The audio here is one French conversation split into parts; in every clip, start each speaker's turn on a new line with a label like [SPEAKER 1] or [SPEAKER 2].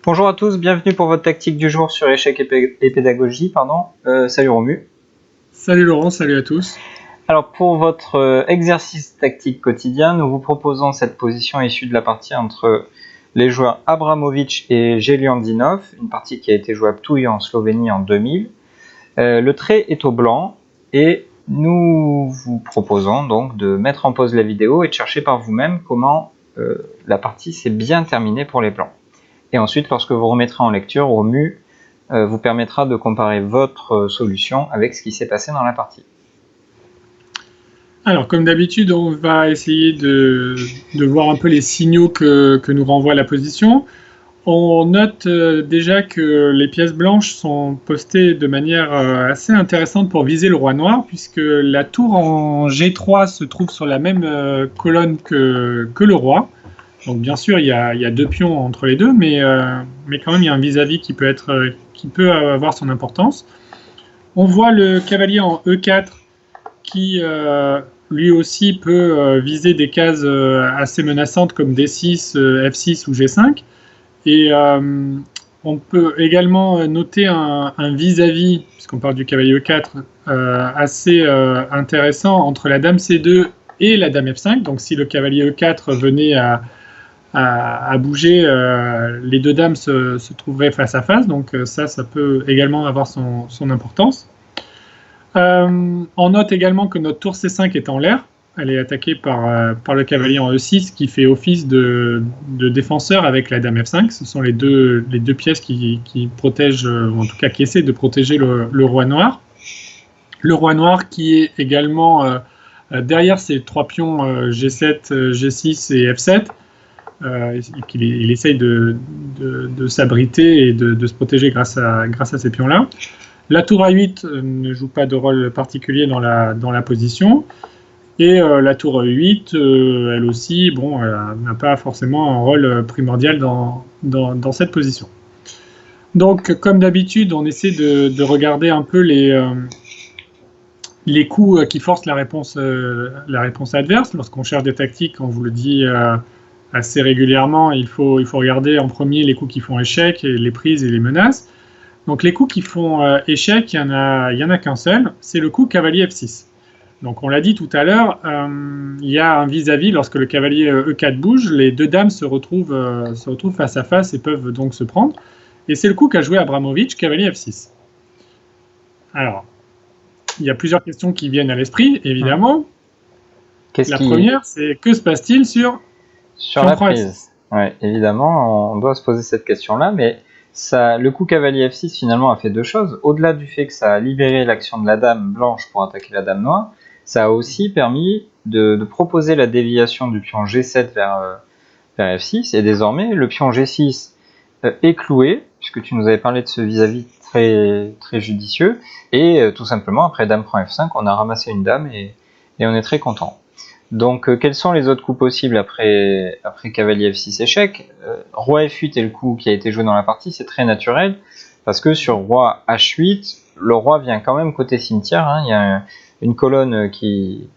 [SPEAKER 1] Bonjour à tous, bienvenue pour votre tactique du jour sur échec et pédagogie. Salut Romu.
[SPEAKER 2] Salut Laurent, salut à tous.
[SPEAKER 1] Alors pour votre exercice tactique quotidien, nous vous proposons cette position issue de la partie entre les joueurs Abramovic et Geliandinov, une partie qui a été jouée à Ptuj en Slovénie en 2000. Le trait est au blanc et nous vous proposons donc de mettre en pause la vidéo et de chercher par vous-même comment la partie s'est bien terminée pour les blancs. Et ensuite, lorsque vous remettrez en lecture, Romu vous permettra de comparer votre solution avec ce qui s'est passé dans la partie.
[SPEAKER 2] Alors, comme d'habitude, on va essayer de voir un peu les signaux que nous renvoie la position. On note déjà que les pièces blanches sont postées de manière assez intéressante pour viser le roi noir, puisque la tour en G3 se trouve sur la même colonne que le roi. Donc bien sûr, il y a deux pions entre les deux, mais quand même, il y a un vis-à-vis qui peut avoir son importance. On voit le cavalier en E4 qui, lui aussi, peut viser des cases assez menaçantes comme D6, F6 ou G5. Et on peut également noter un vis-à-vis, puisqu'on parle du cavalier E4, assez intéressant entre la dame C2 et la dame F5. Donc si le cavalier E4 venait à bouger, les deux dames se trouveraient face à face, donc ça peut également avoir son importance. On note également que notre tour C5 est en l'air, elle est attaquée par le cavalier en E6 qui fait office de défenseur avec la dame F5, ce sont les deux pièces qui protègent, ou en tout cas qui essaient de protéger le roi noir. Le roi noir qui est également derrière ces trois pions G7, G6 et F7, il essaye de s'abriter et de se protéger grâce à ces pions-là. La tour A8 ne joue pas de rôle particulier dans la position. Et la tour E8, elle aussi, elle n'a pas forcément un rôle primordial dans cette position. Donc, comme d'habitude, on essaie de regarder un peu les coups qui forcent la réponse adverse. Lorsqu'on cherche des tactiques, on vous le dit assez régulièrement, il faut regarder en premier les coups qui font échec, et les prises et les menaces. Donc les coups qui font échec, il y en a qu'un seul, c'est le coup cavalier F6. Donc on l'a dit tout à l'heure, il y a un vis-à-vis, lorsque le cavalier E4 bouge, les deux dames se retrouvent face à face et peuvent donc se prendre. Et c'est le coup qu'a joué Abramovic, cavalier F6. Alors, il y a plusieurs questions qui viennent à l'esprit, évidemment. Première, c'est que se passe-t-il sur
[SPEAKER 1] la prise? Ouais, évidemment, on doit se poser cette question-là, mais le coup cavalier F6 finalement a fait deux choses. Au-delà du fait que ça a libéré l'action de la dame blanche pour attaquer la dame noire, ça a aussi permis de proposer la déviation du pion G7 vers F6, et désormais le pion G6 est cloué, puisque tu nous avais parlé de ce vis-à-vis très, très judicieux, et tout simplement après dame prend F5, on a ramassé une dame et on est très content. Donc quels sont les autres coups possibles après cavalier F6 échec? Roi F8 est le coup qui a été joué dans la partie, c'est très naturel, parce que sur roi H8, le roi vient quand même côté cimetière, hein, il y a une colonne qui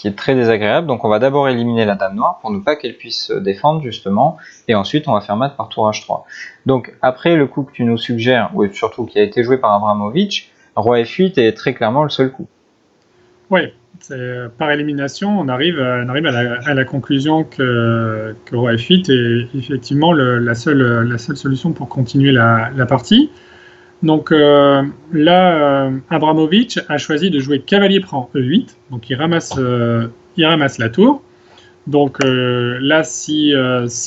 [SPEAKER 1] est très désagréable, donc on va d'abord éliminer la dame noire pour ne pas qu'elle puisse se défendre justement, et ensuite on va faire mat par tour H3. Donc après le coup que tu nous suggères, ou surtout qui a été joué par Abramovic, roi F8 est très clairement le seul coup.
[SPEAKER 2] Oui, par élimination, on arrive à la conclusion que roi F8 est effectivement la seule solution pour continuer la partie. Donc là, Abramovic a choisi de jouer cavalier prend E8, donc il ramasse la tour. Donc là, si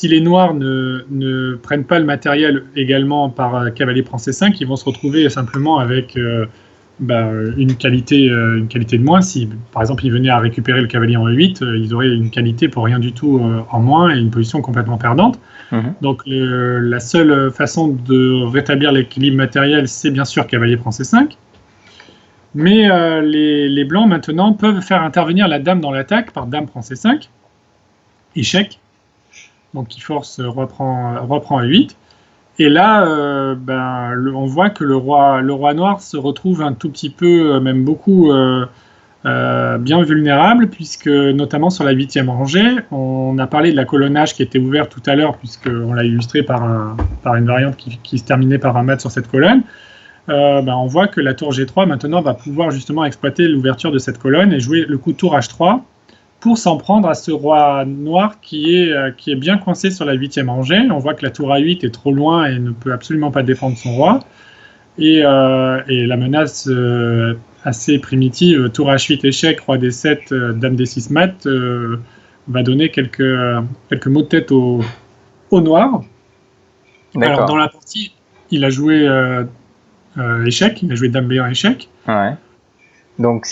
[SPEAKER 2] les noirs ne prennent pas le matériel également par cavalier prend C5, ils vont se retrouver simplement avec une qualité de moins. Si par exemple ils venaient à récupérer le cavalier en E8, ils auraient une qualité pour rien du tout en moins et une position complètement perdante. Donc la seule façon de rétablir l'équilibre matériel, c'est bien sûr cavalier prend C5. Mais les blancs maintenant peuvent faire intervenir la dame dans l'attaque par dame prend C5. Échec. Donc qui force roi prend E8. Et là, on voit que le roi noir se retrouve un tout petit peu, même beaucoup, bien vulnérable, puisque notamment sur la 8e rangée, on a parlé de la colonnage qui était ouverte tout à l'heure, puisqu'on l'a illustré par une variante qui se terminait par un mat sur cette colonne. On voit que la tour G3 maintenant va pouvoir justement exploiter l'ouverture de cette colonne et jouer le coup tour H3 pour s'en prendre à ce roi noir qui est bien coincé sur la 8e rangée. On voit que la tour A8 est trop loin et ne peut absolument pas défendre son roi. Et la menace assez primitive, tour H8 échec, roi D7, dame D6 mat, va donner quelques mots de tête au noir. Alors dans la partie, il a joué échec, il a joué dame B1 échec.
[SPEAKER 1] Ouais. Donc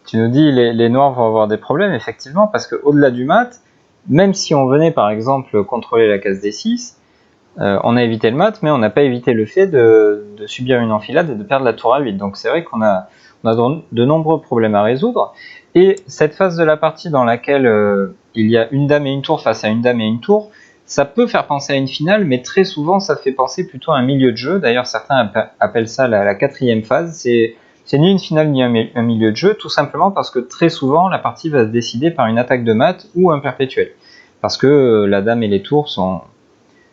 [SPEAKER 1] tu nous dis les noirs vont avoir des problèmes, effectivement, parce qu'au-delà du mat, même si on venait par exemple contrôler la case D6, on a évité le mat, mais on n'a pas évité le fait de subir une enfilade et de perdre la tour A8. Donc c'est vrai qu'on a de nombreux problèmes à résoudre. Et cette phase de la partie dans laquelle il y a une dame et une tour face à une dame et une tour, ça peut faire penser à une finale, mais très souvent ça fait penser plutôt à un milieu de jeu. D'ailleurs certains appellent ça la 4e phase. C'est ni une finale ni un milieu de jeu, tout simplement parce que très souvent la partie va se décider par une attaque de mat ou un perpétuel. Parce que la dame et les tours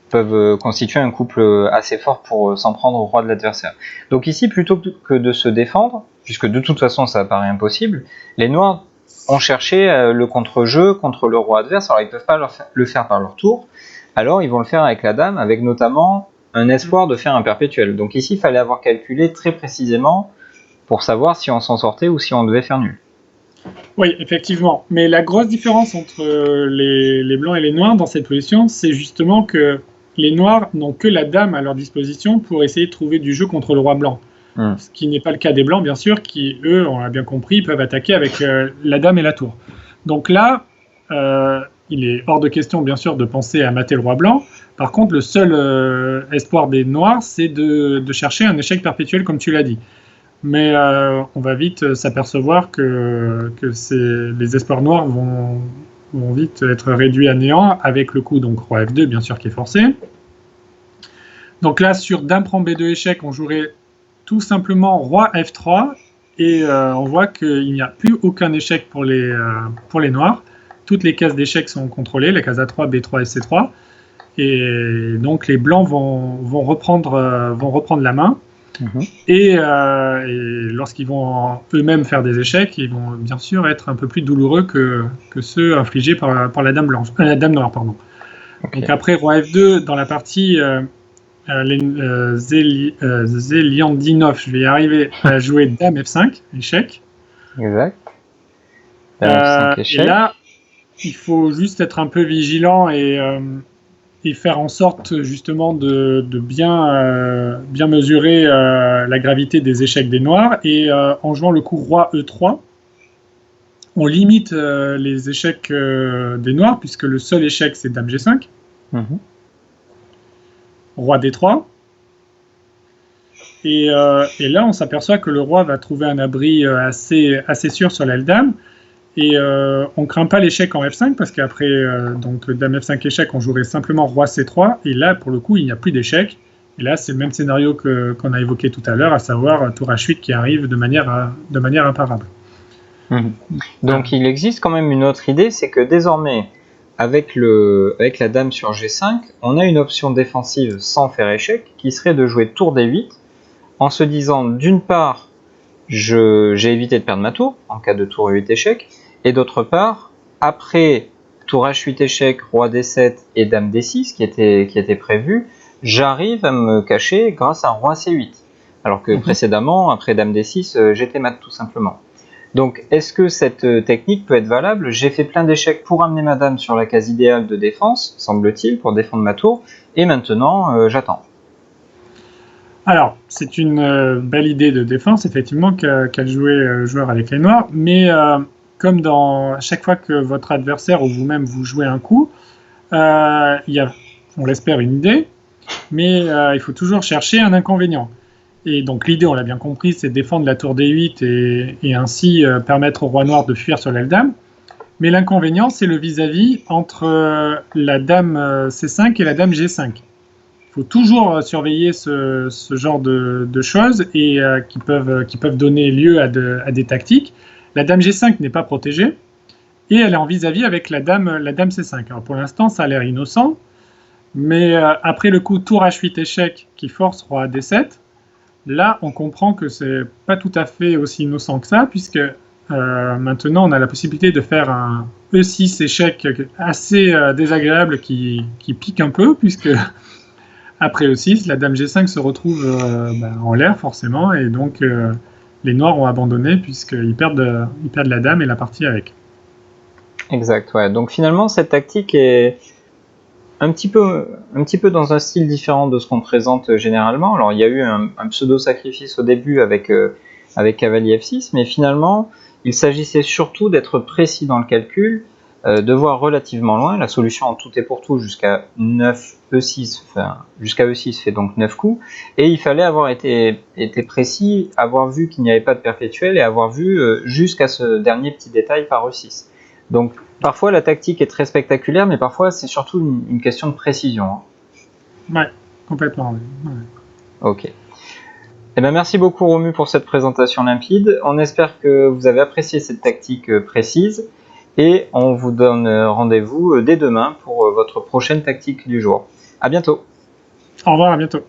[SPEAKER 1] peuvent constituer un couple assez fort pour s'en prendre au roi de l'adversaire. Donc ici, plutôt que de se défendre, puisque de toute façon ça paraît impossible, les noirs ont cherché le contre-jeu contre le roi adverse. Alors ils ne peuvent pas le faire par leur tour, alors ils vont le faire avec la dame, avec notamment un espoir de faire un perpétuel. Donc ici, il fallait avoir calculé très précisément pour savoir si on s'en sortait ou si on devait faire nul.
[SPEAKER 2] Oui, effectivement. Mais la grosse différence entre les blancs et les noirs dans cette position, c'est justement que les noirs n'ont que la dame à leur disposition pour essayer de trouver du jeu contre le roi blanc. Ce qui n'est pas le cas des blancs, bien sûr, qui, eux, on l'a bien compris, peuvent attaquer avec la dame et la tour. Donc là, il est hors de question, bien sûr, de penser à mater le roi blanc. Par contre, le seul espoir des noirs, c'est de chercher un échec perpétuel, comme tu l'as dit. Mais on va vite s'apercevoir que les espoirs noirs vont vite être réduits à néant avec le coup donc roi F2 bien sûr qui est forcé. Donc là sur dame prend B2 échec on jouerait tout simplement roi F3 et on voit qu'il n'y a plus aucun échec pour les noirs. Toutes les cases d'échec sont contrôlées, les cases A3, B3 et C3 et donc les blancs vont reprendre la main. Et lorsqu'ils vont eux-mêmes faire des échecs, ils vont bien sûr être un peu plus douloureux que ceux infligés par la dame blanche, la dame noire, pardon. Okay. Donc après roi F2 dans la partie Zeliandinov, je vais y arriver, à jouer dame F5 échec.
[SPEAKER 1] Exact. Dame F5 échec.
[SPEAKER 2] Et là, il faut juste être un peu vigilant et faire en sorte justement de bien mesurer la gravité des échecs des noirs. Et en jouant le coup roi E3, on limite les échecs des noirs, puisque le seul échec c'est dame G5. Roi D3. Et là, on s'aperçoit que le roi va trouver un abri assez sûr sur l'aile dame. Et on ne craint pas l'échec en F5 parce qu'après donc dame F5 échec, on jouerait simplement roi C3 et là pour le coup il n'y a plus d'échec. Et là c'est le même scénario qu'on a évoqué tout à l'heure, à savoir tour H8 qui arrive de manière imparable.
[SPEAKER 1] Donc il existe quand même une autre idée, c'est que désormais avec la dame sur G5, on a une option défensive sans faire échec qui serait de jouer tour D8 en se disant d'une part j'ai évité de perdre ma tour en cas de tour E8 échec, et d'autre part, après tour H8 échec, roi D7 et dame D6 qui était prévu, j'arrive à me cacher grâce à roi C8. Alors que précédemment, après dame D6, j'étais mat tout simplement. Donc est-ce que cette technique peut être valable? J'ai fait plein d'échecs pour amener ma dame sur la case idéale de défense, semble-t-il, pour défendre ma tour, et maintenant j'attends.
[SPEAKER 2] Alors, c'est une belle idée de défense, effectivement, qu'a joué joueur avec les noirs, mais comme à chaque fois que votre adversaire ou vous-même vous jouez un coup, il y a, on l'espère, une idée, mais il faut toujours chercher un inconvénient. Et donc l'idée, on l'a bien compris, c'est défendre la tour D8 et ainsi permettre au roi noir de fuir sur l'aile dame. Mais l'inconvénient, c'est le vis-à-vis entre la dame C5 et la dame G5. faut toujours surveiller ce genre de choses et qui peuvent donner lieu à des tactiques. La dame G5 n'est pas protégée et elle est en vis-à-vis avec la dame C5. Alors pour l'instant, ça a l'air innocent, mais après le coup tour H8 échec qui force roi D7, là on comprend que c'est pas tout à fait aussi innocent que ça, puisque maintenant on a la possibilité de faire un E6 échec assez désagréable qui pique un peu, puisque après E6, la dame G5 se retrouve en l'air forcément, et donc les noirs ont abandonné puisqu'ils perdent la dame et la partie avec.
[SPEAKER 1] Exact, ouais. Donc finalement, cette tactique est un petit peu dans un style différent de ce qu'on présente généralement. Alors il y a eu un pseudo-sacrifice au début avec cavalier F6, mais finalement, il s'agissait surtout d'être précis dans le calcul, de voir relativement loin. La solution en tout et pour tout jusqu'à 9 E6, enfin jusqu'à E6 fait donc 9 coups, et il fallait avoir été précis, avoir vu qu'il n'y avait pas de perpétuel et avoir vu jusqu'à ce dernier petit détail par E6. Donc parfois la tactique est très spectaculaire, mais parfois c'est surtout une question de précision.
[SPEAKER 2] Ouais, complètement. Ouais.
[SPEAKER 1] Ok. Eh bien, merci beaucoup Romu pour cette présentation limpide. On espère que vous avez apprécié cette tactique précise et on vous donne rendez-vous dès demain pour votre prochaine tactique du jour. À bientôt.
[SPEAKER 2] Au revoir, à bientôt.